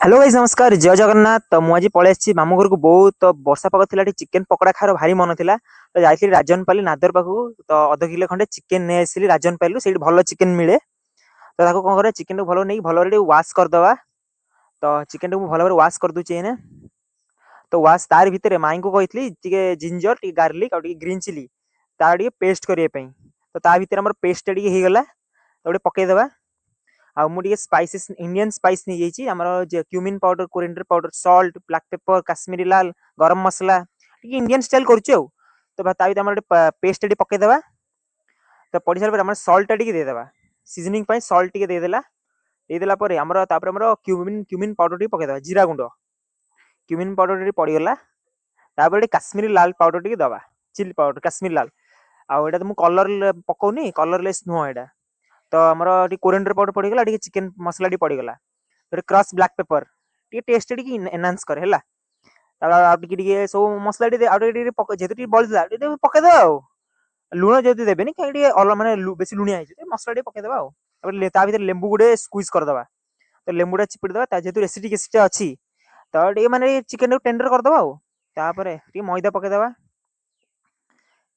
Hello guys नमस्कार जय जगन्नाथ। तो मुझे पलि आसी मामू घर को बहुत वर्षा पाग थिला चिकेन पकड़ा खार भारी मन थिला। तो जाइली राजनपाली नादर पाखु तो अध किलो खंडे चिकेन नहीं आसली राजनपाली से भल चिकेन मिले। तो ताको कौन करे चिकेन भल नहीं भल वाश करदवा। तो चिकेन को भल वाश कर दूची एने। तो वाश तार भितर माई को कही जिंजर टी गार्लिक और ग्रीन चिली तार पेस्ट करने। तो ता भीतर हमर पेस्ट हो गला तो पकईदवा। आ मुझे स्पाइसेस इंडियन स्पाइस नहीं जाइए आमर cumin powder coriander powder salt black pepper Kashmiri लाल गरम मसला इंडियन स्टाइल करुचे। तो आम पेस्ट पकईदे। तो पड़ सारा सल्टा टी देदेबा सीजनिंग सल्ट टी देदेला देदेला आमर क्यूमिन क्यूमिन पाउडर टी पकईदे जीरा गुंड क्यूमिन पाउडर टी पड़गला। काश्मीरी लाल पाउडर टी दबा चिली पाउडर काश्मीरी लाल आटा तो मुझे कलर पकाउनी कलरलेस नुह यहाँ। तो आमर कोरिएंडर पाउडर पड़गला चिकेन मसला पड़गला crush black pepper taste enhance करे सब मसला जेहतु बलता पकईदे लुण जदि देवे कहीं माने बेसी लुणिया मसला पकईदे भर लेंबू गुड़े स्क्वीज करदे। तो लेंबूटा चिपुड़ीदा जेहतु एसिडिक एसिड अच्छी तो माने चिकेन टेंडर करदे। मैदा पकईदे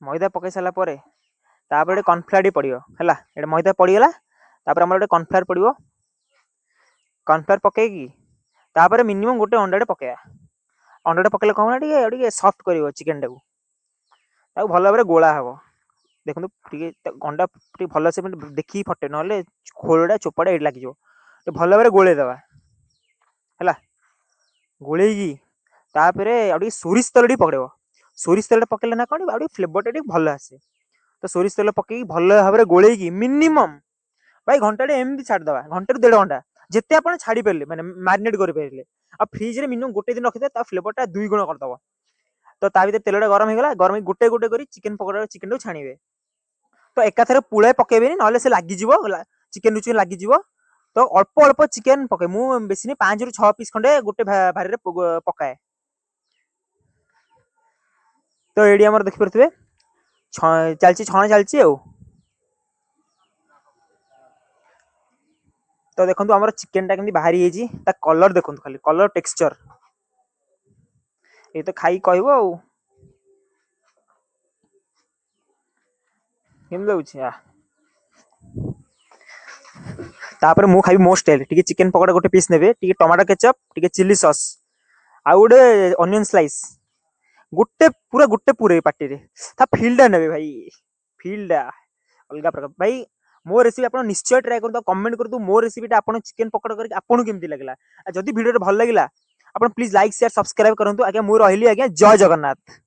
मैदा पकई सारापर तापर कॉर्नफ्लावर पड़ो है मैदा पड़गला। आमर कॉर्नफ्लावर पड़ो कॉर्नफ्लावर पकईकी मिनिमम गोटे अंडा पकड़ा अंडा पकड़े कौन टे सफ्ट कर चिकेन टाक भल भाव गोला हम। देखो अंडा भल से देखिए फटे ना खोलटा चोपाटा ये लगे भल भाव गोलेदवा है गोल सोरिष तेल पकड़ सोरिष तेल पकड़े ना कौन फ्लेवर भल आसे। तो सोरिष तेल पकई भल भाव गोल मिनिमम भाई घंटे एमती छाड़दे घंटे रू 1.5 घंटा जिते आप छाड़ी पारे मैंने मारिनेट करें आ फ्रिज रे मिनिमम गोटे दिन रखी फ्लेवरटा 2 गुण करदब। तो ता भर तेलटा गरम होगा गरम गोटे गोटे कर चिकेन पकड़ा चिकेन को छाणवे। तो एकाथरे पुलाए पकेबे ना से लगे चिकेन रुचिकेन लगे। तो अल्प अल्प चिकेन पके मु बेसी नहीं 5 रू 6 पीस खंडे गोटे भारी पकाए। तो ये आम देखिपे चलची छणा चलची आ। तो देखो आम चिकेन टा बाहरी कलर देखो खाली कलर टेक्सचर ये तो खाई कह तापर मु खाई मो स्टाइल टी चिकेन पकोड़ा गोटे पीस ने टमाटो केचप टी चिली सॉस आ गोटे अनियन स्लाइस गोटे पूरे पार्टी रे फिल्डा ने भाई फिल्डा अलग प्रकार भाई। मो रेसिपी आप निश्चय ट्राए कर कमेंट कर मो रेसिपी आप चिकेन पकोड़ा करके आपको केमती लगला। जदि वीडियो भल लगे आप प्लीज लाइक शेयर सब्सक्राइब करूँ। आज्ञा मुझे रही आज्ञा जय जगन्नाथ।